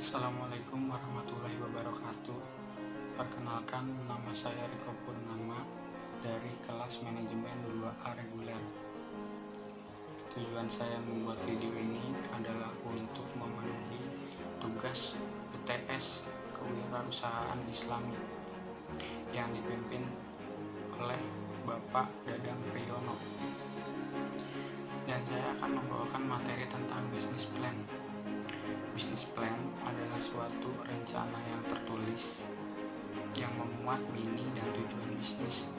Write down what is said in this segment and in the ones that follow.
Assalamualaikum warahmatullahi wabarakatuh. Perkenalkan, nama saya Riko Purnama dari kelas manajemen 2A reguler. Tujuan saya membuat video ini adalah untuk memenuhi tugas UTS Kewirausahaan Islami yang dipimpin oleh Bapak Dadang Priyono. Dan saya akan membawakan materi tentang business plan. Business plan adalah suatu rencana yang tertulis yang memuat mini dan tujuan bisnis,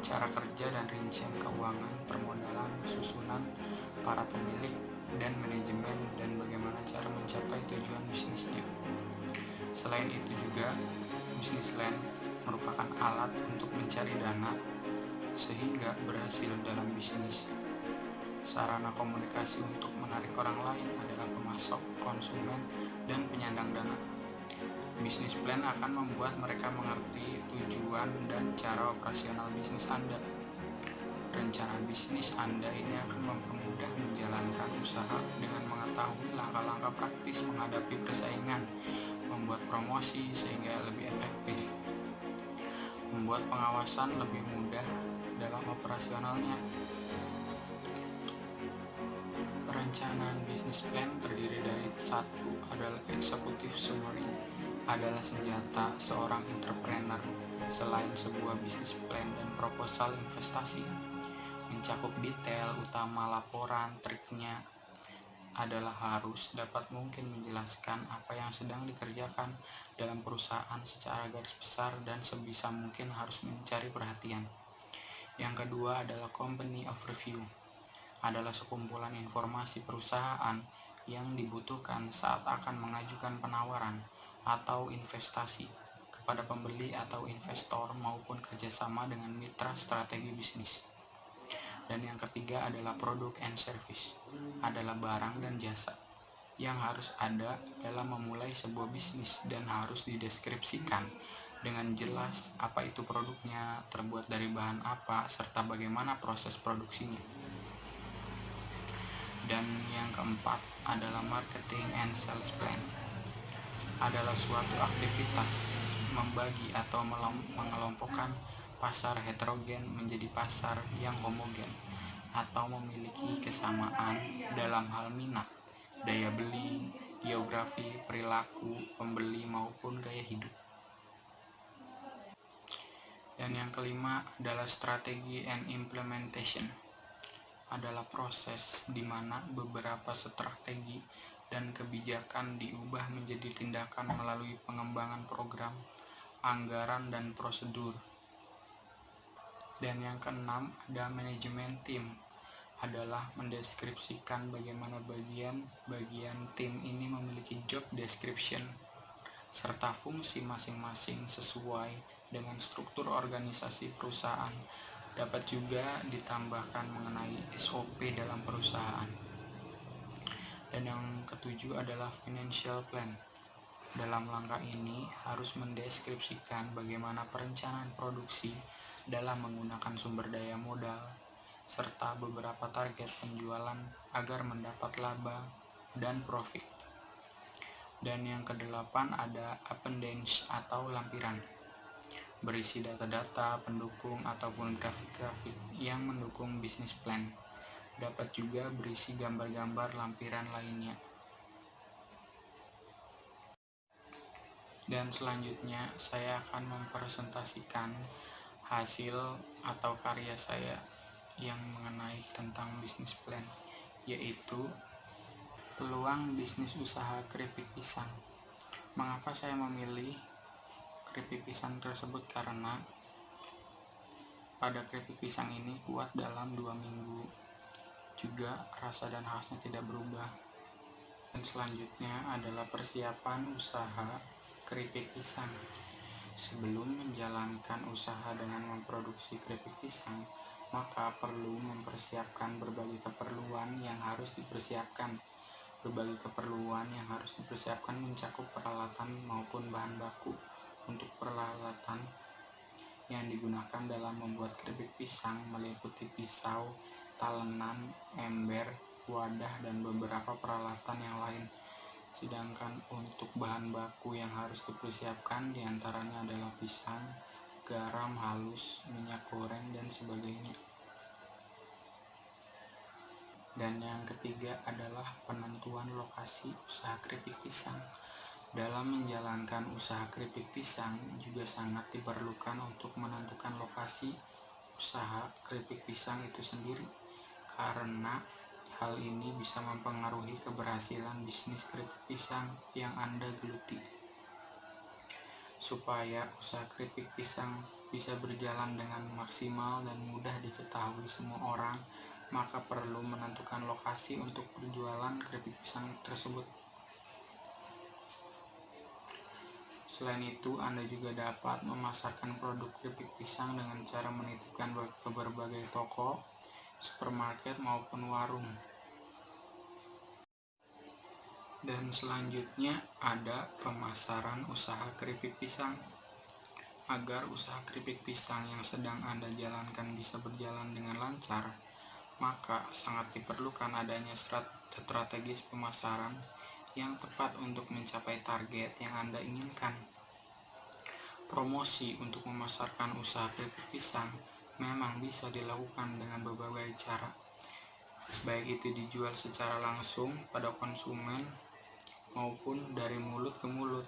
cara kerja dan rincian keuangan, permodalan, susunan para pemilik dan manajemen, dan bagaimana cara mencapai tujuan bisnisnya. Selain itu juga, business plan merupakan alat untuk mencari dana sehingga berhasil dalam bisnis. Sarana komunikasi untuk menarik orang lain adalah pemasok, konsumen, dan penyandang dana. Bisnis plan akan membuat mereka mengerti tujuan dan cara operasional bisnis Anda. Rencana bisnis Anda ini akan mempermudah menjalankan usaha dengan mengetahui langkah-langkah praktis menghadapi persaingan, membuat promosi sehingga lebih efektif, membuat pengawasan lebih mudah dalam operasionalnya. Perencanaan bisnis plan terdiri dari satu adalah executive summary, adalah senjata seorang entrepreneur selain sebuah bisnis plan dan proposal investasi. Mencakup detail utama laporan, triknya adalah harus dapat mungkin menjelaskan apa yang sedang dikerjakan dalam perusahaan secara garis besar dan sebisa mungkin harus mencari perhatian. Yang kedua adalah company overview, adalah sekumpulan informasi perusahaan yang dibutuhkan saat akan mengajukan penawaran atau investasi kepada pembeli atau investor maupun kerjasama dengan mitra strategi bisnis. Dan yang ketiga adalah product and service, adalah barang dan jasa yang harus ada dalam memulai sebuah bisnis dan harus dideskripsikan dengan jelas apa itu produknya, terbuat dari bahan apa, serta bagaimana proses produksinya. Dan yang keempat adalah marketing and sales plan, adalah suatu aktivitas membagi atau mengelompokkan pasar heterogen menjadi pasar yang homogen atau memiliki kesamaan dalam hal minat, daya beli, geografi, perilaku pembeli maupun gaya hidup. Dan yang kelima adalah strategi and implementation, adalah proses di mana beberapa strategi dan kebijakan diubah menjadi tindakan melalui pengembangan program, anggaran, dan prosedur. Dan yang keenam ada manajemen tim, adalah mendeskripsikan bagaimana bagian-bagian tim ini memiliki job description serta fungsi masing-masing sesuai dengan struktur organisasi perusahaan. Dapat juga ditambahkan mengenai SOP dalam perusahaan. Dan yang ketujuh adalah financial plan. Dalam langkah ini harus mendeskripsikan bagaimana perencanaan produksi dalam menggunakan sumber daya modal serta beberapa target penjualan agar mendapat laba dan profit. Dan yang kedelapan ada appendage atau lampiran, berisi data-data pendukung ataupun grafik-grafik yang mendukung bisnis plan. Dapat juga berisi gambar-gambar lampiran lainnya. Dan selanjutnya saya akan mempresentasikan hasil atau karya saya yang mengenai tentang bisnis plan, yaitu peluang bisnis usaha keripik pisang. Mengapa saya memilih keripik pisang tersebut? Karena pada keripik pisang ini kuat dalam 2 minggu, juga rasa dan khasnya tidak berubah. Dan selanjutnya adalah persiapan usaha keripik pisang. Sebelum menjalankan usaha dengan memproduksi keripik pisang, maka perlu mempersiapkan berbagai keperluan yang harus dipersiapkan. Berbagai keperluan yang harus dipersiapkan mencakup peralatan maupun bahan baku. Untuk peralatan yang digunakan dalam membuat keripik pisang meliputi pisau, talenan, ember, wadah, dan beberapa peralatan yang lain. Sedangkan untuk bahan baku yang harus dipersiapkan diantaranya adalah pisang, garam halus, minyak goreng, dan sebagainya. Dan yang ketiga adalah penentuan lokasi usaha keripik pisang. Dalam menjalankan usaha keripik pisang juga sangat diperlukan untuk menentukan lokasi usaha keripik pisang itu sendiri, karena hal ini bisa mempengaruhi keberhasilan bisnis keripik pisang yang Anda geluti. Supaya usaha keripik pisang bisa berjalan dengan maksimal dan mudah diketahui semua orang, maka perlu menentukan lokasi untuk berjualan keripik pisang tersebut. Selain itu, Anda juga dapat memasarkan produk keripik pisang dengan cara menitipkan ke berbagai toko, supermarket, maupun warung. Dan selanjutnya ada pemasaran usaha keripik pisang. Agar usaha keripik pisang yang sedang Anda jalankan bisa berjalan dengan lancar, maka sangat diperlukan adanya strategis pemasaran yang tepat untuk mencapai target yang Anda inginkan. Promosi untuk memasarkan usaha keripik pisang memang bisa dilakukan dengan berbagai cara, baik itu dijual secara langsung pada konsumen maupun dari mulut ke mulut.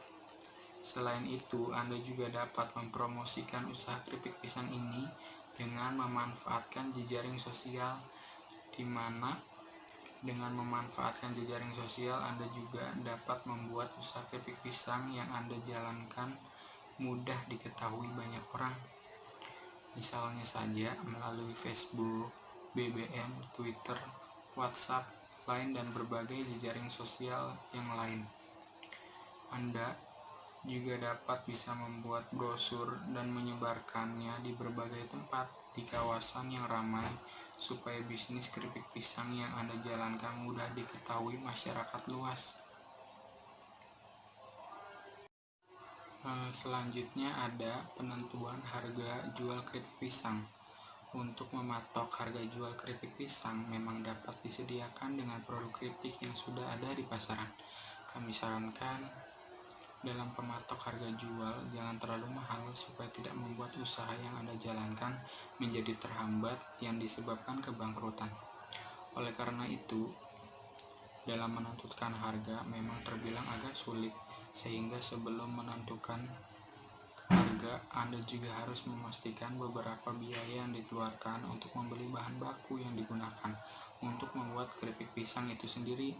Selain itu, Anda juga dapat mempromosikan usaha keripik pisang ini dengan memanfaatkan jejaring sosial, di mana dengan memanfaatkan jejaring sosial Anda juga dapat membuat usaha keripik pisang yang Anda jalankan mudah diketahui banyak orang. Misalnya saja melalui Facebook, BBM, Twitter, WhatsApp, Line, dan berbagai jejaring sosial yang lain. Anda juga dapat bisa membuat brosur dan menyebarkannya di berbagai tempat di kawasan yang ramai supaya bisnis keripik pisang yang Anda jalankan mudah diketahui masyarakat luas. Selanjutnya ada penentuan harga jual keripik pisang. Untuk mematok harga jual keripik pisang memang dapat disediakan dengan produk keripik yang sudah ada di pasaran. Kami sarankan dalam pematok harga jual jangan terlalu mahal supaya tidak membuat usaha yang Anda jalankan menjadi terhambat yang disebabkan kebangkrutan. Oleh karena itu, dalam menentukan harga memang terbilang agak sulit, sehingga sebelum menentukan harga, Anda juga harus memastikan beberapa biaya yang dikeluarkan untuk membeli bahan baku yang digunakan untuk membuat keripik pisang itu sendiri.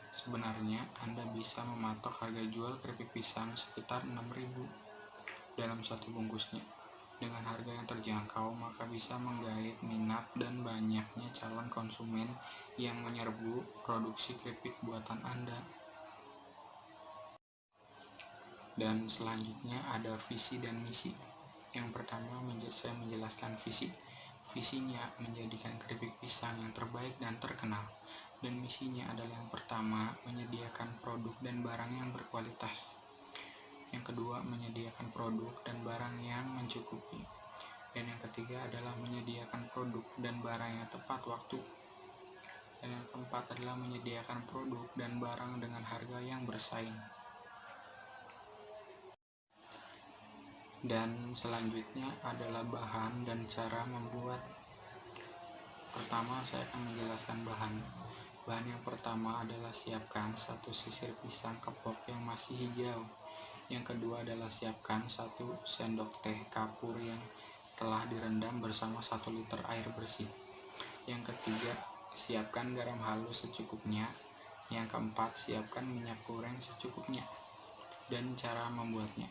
Sebenarnya, Anda bisa mematok harga jual keripik pisang sekitar 6.000 dalam satu bungkusnya. Dengan harga yang terjangkau, maka bisa menggait minat dan banyaknya calon konsumen yang menyerbu produksi keripik buatan Anda. Dan selanjutnya ada visi dan misi. Yang pertama, saya menjelaskan visi. Visinya menjadikan keripik pisang yang terbaik dan terkenal. Dan misinya adalah yang pertama, menyediakan produk dan barang yang berkualitas. Yang kedua, menyediakan produk dan barang yang mencukupi. Dan yang ketiga adalah menyediakan produk dan barang yang tepat waktu. Dan yang keempat adalah menyediakan produk dan barang dengan harga yang bersaing. Dan selanjutnya adalah bahan dan cara membuat. Pertama, saya akan menjelaskan bahan. Bahan yang pertama adalah siapkan 1 sisir pisang kepok yang masih hijau. Yang kedua adalah siapkan 1 sendok teh kapur yang telah direndam bersama 1 liter air bersih. Yang ketiga, siapkan garam halus secukupnya. Yang keempat, siapkan minyak goreng secukupnya. Dan cara membuatnya.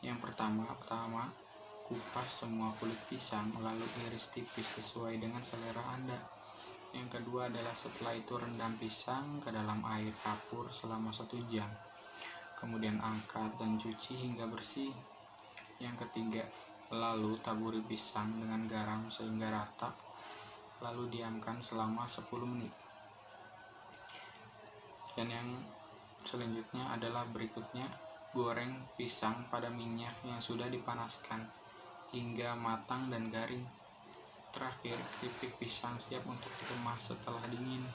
Yang pertama, kupas semua kulit pisang lalu iris tipis sesuai dengan selera Anda. Yang kedua adalah setelah itu rendam pisang ke dalam air kapur selama 1 jam. Kemudian angkat dan cuci hingga bersih. Yang ketiga, lalu taburi pisang dengan garam sehingga rata, lalu diamkan selama 10 menit. Dan yang selanjutnya adalah berikutnya, goreng pisang pada minyak yang sudah dipanaskan hingga matang dan garing. Terakhir, keripik pisang siap untuk dikemas setelah dingin.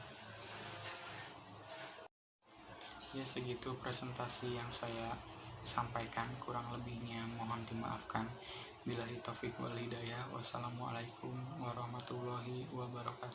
Ya, segitu presentasi yang saya sampaikan, kurang lebihnya mohon dimaafkan. Billahi taufiq wal hidayah. Wassalamualaikum warahmatullahi wabarakatuh.